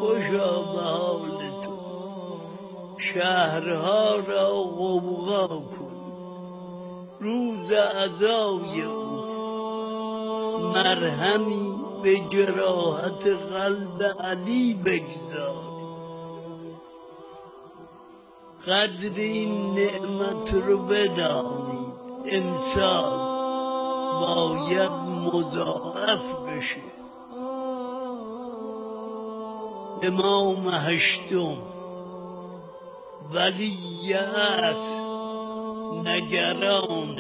خوشا به حال تو، شهرها را غوغا کن. روز عزای او مرهمی به جراحت قلب علی بگذار. قدر این نعمت رو بدانید، امسال باید مضاعف بشه. امام هشتم ولی اصل نگران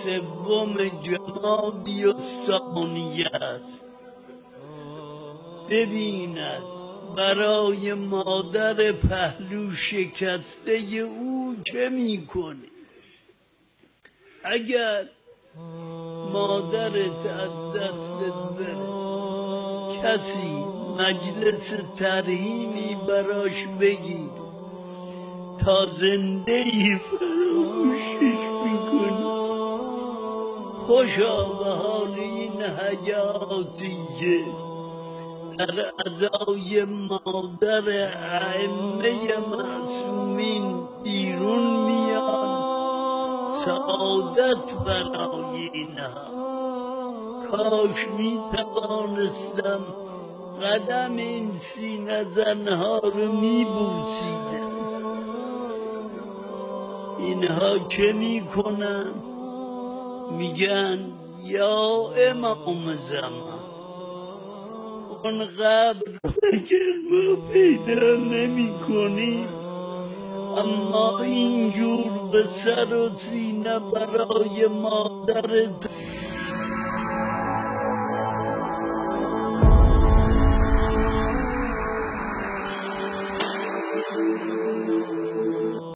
سوم جمادی و ثانیه است. ببیند برای مادر پهلو شکسته او چه میکنه. اگر مادرت از دستت بره، کسی مجلس ترحیمی براش بگیر تا زنده ای فراموشش میکنی. خوشا به حال این حیاتی که در ازای مادر ائمه معصومین بیرون میان. سعادت برای اینها. کاش میتوانستم قدم این سینه زنها رو میبوسیدم. اینها چه میکنن؟ میگن یا امام زمان اون قبر اگر ما پیدا نمی کنیم، اما اینجور به سر و سینه برای مادرت